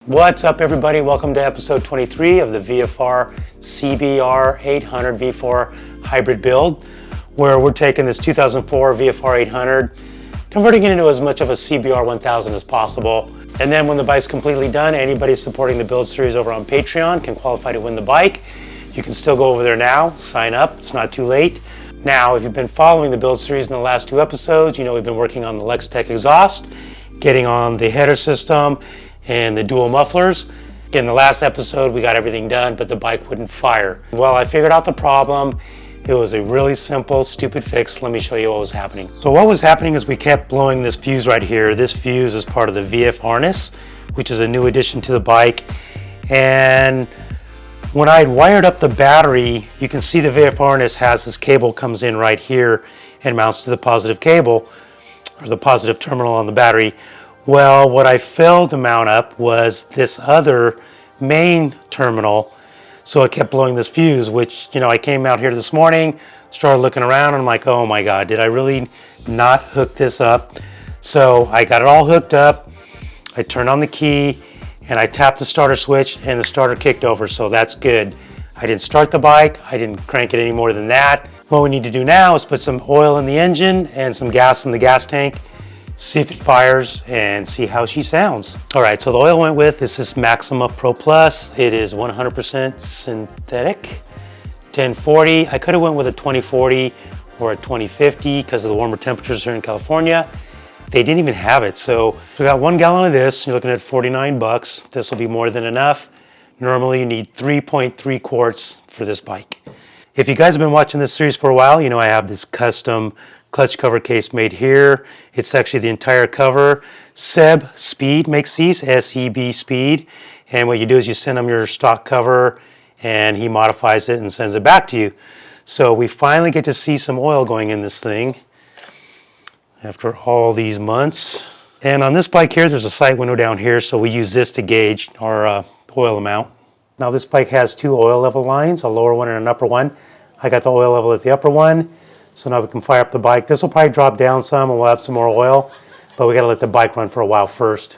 What's up, everybody? Welcome to episode 23 of the VFR CBR 800 V4 hybrid build, where we're taking this 2004 VFR 800, converting it into as much of a CBR 1000 as possible. And then when the bike's completely done, anybody supporting the build series over on Patreon can qualify to win the bike. You can still go over there now, sign up, it's not too late. Now, if you've been following the build series in the last two episodes, you know we've been working on the LexTek Exhaust, getting on the header system, and the dual mufflers. In the last episode, we got everything done, but the bike wouldn't fire. Well, I figured out the problem. It was a really simple, stupid fix. Let me show you what was happening. So what was happening is we kept blowing this fuse right here. This fuse is part of the VF harness, which is a new addition to the bike. And when I wired up the battery, you can see the VF harness has this cable comes in right here and mounts to the positive cable, or the positive terminal on the battery. Well, what I failed to mount up was this other main terminal, so it kept blowing this fuse, which, you know, I came out here this morning, started looking around, and I'm like, oh my God, did I really not hook this up? So I got it all hooked up, I turned on the key, and I tapped the starter switch, and the starter kicked over, so that's good. I didn't start the bike, I didn't crank it any more than that. What we need to do now is put some oil in the engine and some gas in the gas tank, see if it fires and see how she sounds. All right, so the oil went with, this is Maxima Pro Plus. It is 100% synthetic, 1040. I could have went with a 2040 or a 2050 because of the warmer temperatures here in California. They didn't even have it. So we got 1 gallon of this, you're looking at 49 bucks. This will be more than enough. Normally you need 3.3 quarts for this bike. If you guys have been watching this series for a while, you know I have this custom clutch cover case made here. It's actually the entire cover. Seb Speed makes these, S-E-B Speed. And what you do is you send him your stock cover and he modifies it and sends it back to you. So we finally get to see some oil going in this thing after all these months. And on this bike here, there's a sight window down here, so we use this to gauge our oil amount. Now this bike has two oil level lines, a lower one and an upper one. I got the oil level at the upper one. So now we can fire up the bike. This will probably drop down some and we'll have some more oil, but we gotta let the bike run for a while first.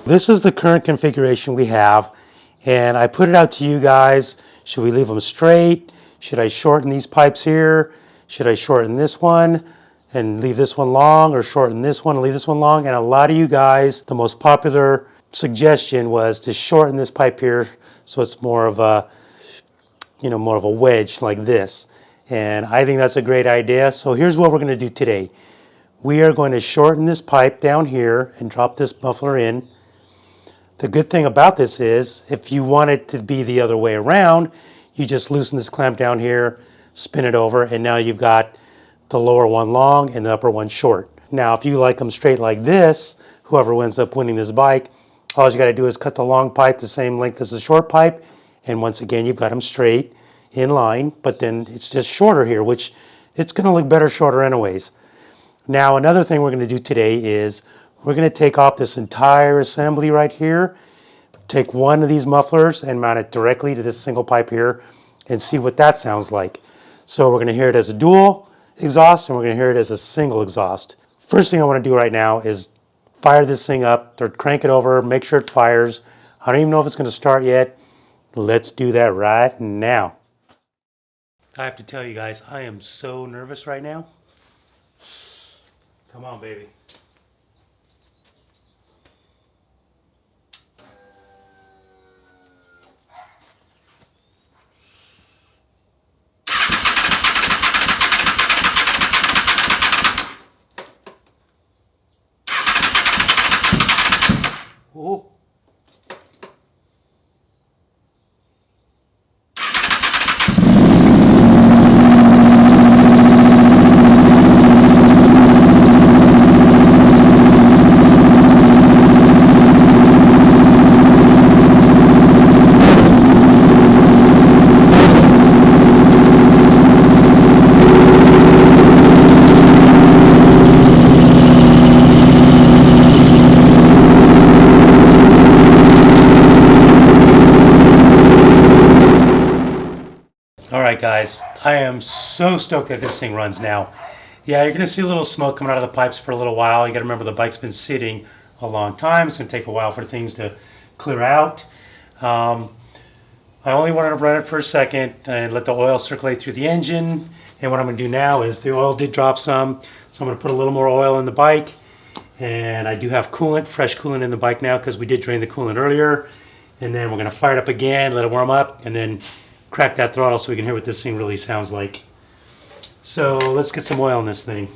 This is the current configuration we have, and I put it out to you guys. Should we leave them straight? Should I shorten these pipes here? Should I shorten this one and leave this one long, or shorten this one and leave this one long? And a lot of you guys, the most popular suggestion was to shorten this pipe here so it's more of a, you know, more of a wedge like this. And I think that's a great idea. So here's what we're going to do today. We are going to shorten this pipe down here and drop this muffler in. The good thing about this is if you want it to be the other way around, you just loosen this clamp down here, spin it over, and now you've got the lower one long and the upper one short. Now, if you like them straight like this, whoever ends up winning this bike, all you got to do is cut the long pipe the same length as the short pipe, and once again, you've got them straight in line, but then it's just shorter here, which it's going to look better shorter anyways. Now, another thing we're going to do today is we're going to take off this entire assembly right here, take one of these mufflers and mount it directly to this single pipe here and see what that sounds like. So we're going to hear it as a dual exhaust and we're going to hear it as a single exhaust. First thing I want to do right now is fire this thing up or crank it over, make sure it fires. I don't even know if it's going to start yet. Let's do that right now. I have to tell you guys, I am so nervous right now. Come on, baby. Oh. right, guys, I am so stoked that this thing runs now. Yeah, you're gonna see a little smoke coming out of the pipes for a little while. You gotta remember the bike's been sitting a long time. It's gonna take a while for things to clear out. I only wanted to run it for a second and let the oil circulate through the engine. And what I'm gonna do now is the oil did drop some, so I'm gonna put a little more oil in the bike. And I do have coolant, fresh coolant in the bike now because we did drain the coolant earlier. And then we're gonna fire it up again, let it warm up, and then crack that throttle so we can hear what this thing really sounds like. So let's get some oil in this thing.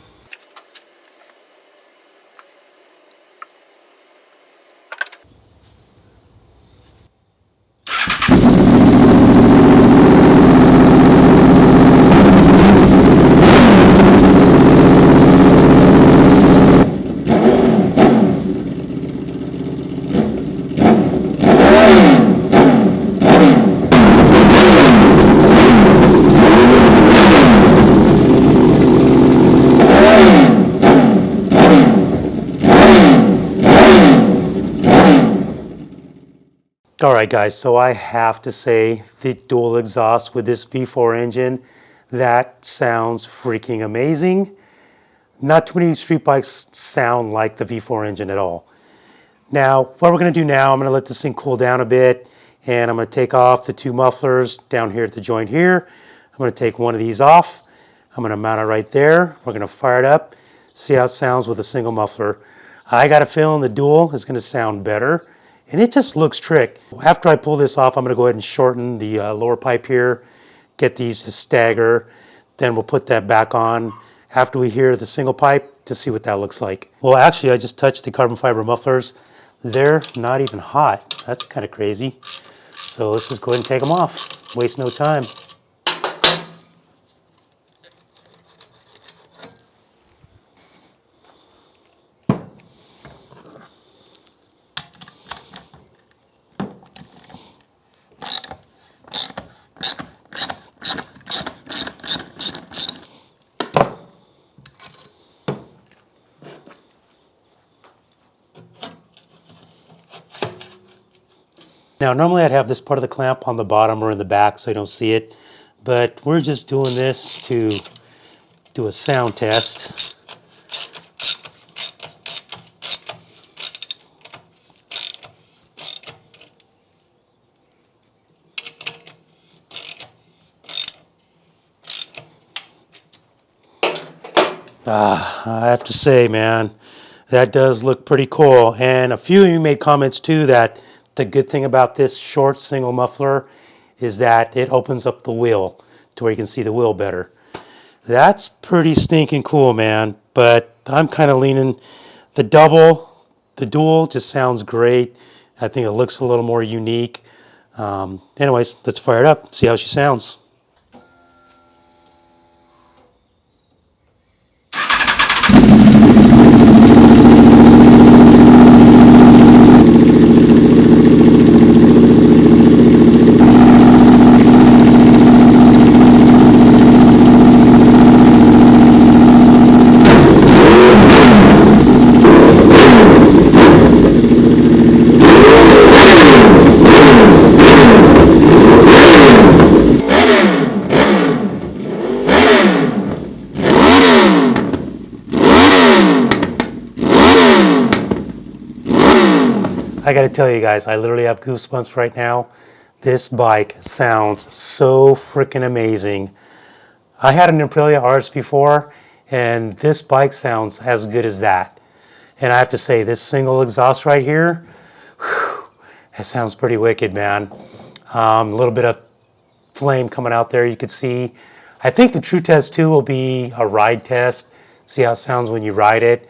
All right, guys, so I have to say the dual exhaust with this V4 engine, that sounds freaking amazing. Not too many street bikes sound like the V4 engine at all. Now, what we're gonna do now, I'm gonna let this thing cool down a bit, and I'm gonna take off the two mufflers down here at the joint here. I'm gonna take one of these off. I'm gonna mount it right there. We're gonna fire it up, see how it sounds with a single muffler. I got a feeling the dual is gonna sound better. And it just looks trick. After I pull this off, I'm gonna go ahead and shorten the lower pipe here, get these to stagger. Then we'll put that back on after we hear the single pipe to see what that looks like. Well, actually, I just touched the carbon fiber mufflers. They're not even hot. That's kind of crazy. So let's just go ahead and take them off. Waste no time. Now, normally I'd have this part of the clamp on the bottom or in the back so you don't see it, but we're just doing this to do a sound test. I have to say, man, that does look pretty cool. And a few of you made comments too that the good thing about this short single muffler is that it opens up the wheel to where you can see the wheel better. That's pretty stinking cool, man. But I'm kind of leaning the dual just sounds great. I think it looks a little more unique. Anyways, let's fire it up, see how she sounds. I gotta tell you guys, I literally have goosebumps right now. This bike sounds so freaking amazing. I had an Aprilia RS before, and this bike sounds as good as that. And I have to say, this single exhaust right here, whew, that sounds pretty wicked, man. A little bit of flame coming out there, you could see. I think the true test too will be a ride test, see how it sounds when you ride it.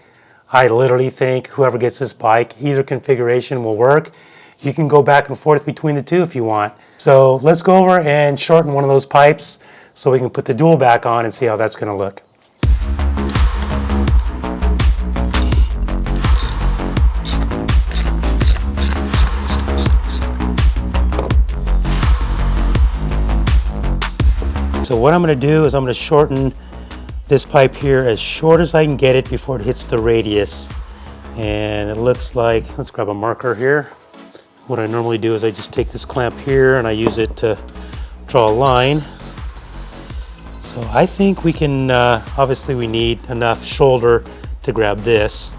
I literally think whoever gets this bike, either configuration will work. You can go back and forth between the two if you want. So let's go over and shorten one of those pipes so we can put the dual back on and see how that's gonna look. So what I'm gonna do is I'm gonna shorten this pipe here as short as I can get it before it hits the radius. And it looks like, let's grab a marker here. What I normally do is I just take this clamp here and I use it to draw a line. So I think we can, obviously we need enough shoulder to grab this.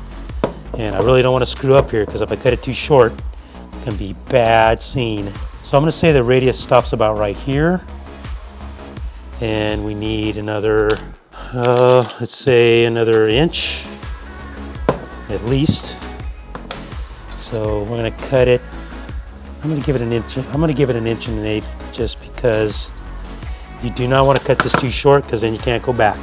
And I really don't want to screw up here because if I cut it too short, it can be bad scene. So I'm going to say the radius stops about right here. And we need another, let's say another inch at least. So we're going to cut it. I'm going to give it an inch. I'm going to give it an inch and an eighth just because you do not want to cut this too short because then you can't go back.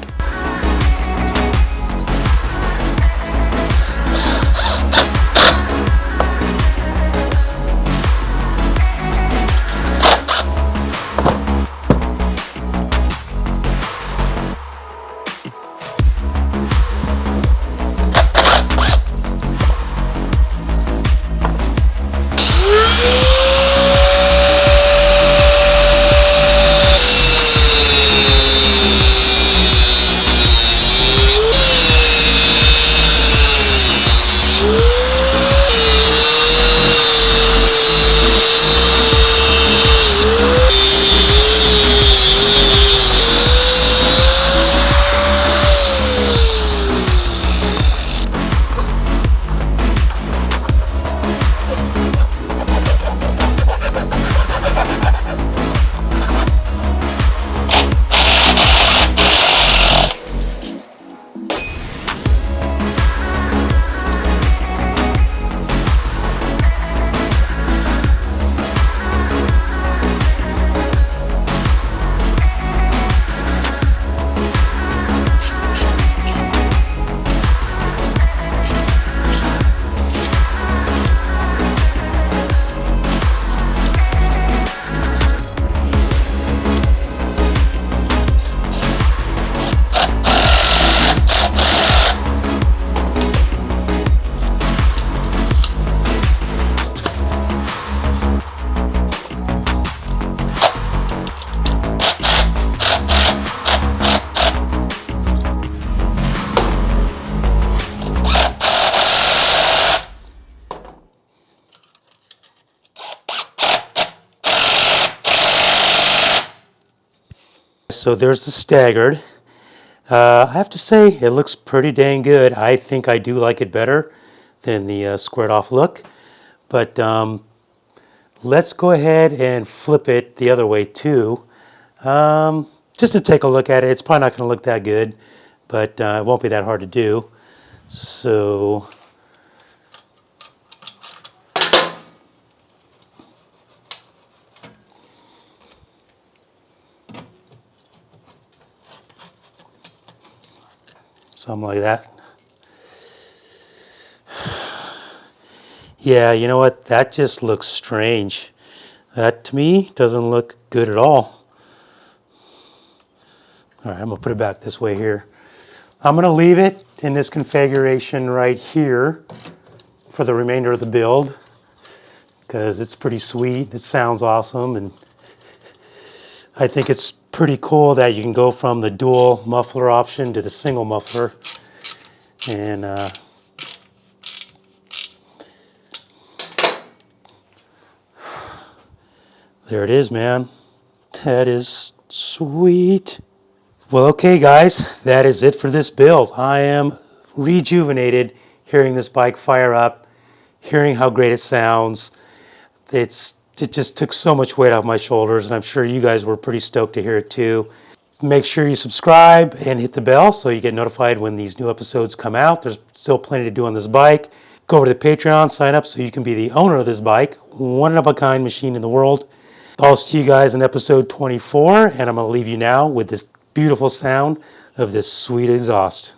So there's the staggered. I have to say it looks pretty dang good. I think I do like it better than the squared off look. But let's go ahead and flip it the other way too. Just to take a look at it. It's probably not going to look that good, but it won't be that hard to do. So something like that. Yeah, you know what? That just looks strange. That to me doesn't look good at all. All right, I'm gonna put it back this way here. I'm gonna leave it in this configuration right here for the remainder of the build because it's pretty sweet. It sounds awesome, and I think it's pretty cool that you can go from the dual muffler option to the single muffler. And there it is, man. That is sweet. Well, okay, guys, that is it for this build. I am rejuvenated hearing this bike fire up, hearing how great it sounds. It just took so much weight off my shoulders, and I'm sure you guys were pretty stoked to hear it too. Make sure you subscribe and hit the bell so you get notified when these new episodes come out. There's still plenty to do on this bike. Go over to Patreon, sign up so you can be the owner of this bike. One-of-a-kind machine in the world. I'll see you guys in episode 24, and I'm going to leave you now with this beautiful sound of this sweet exhaust.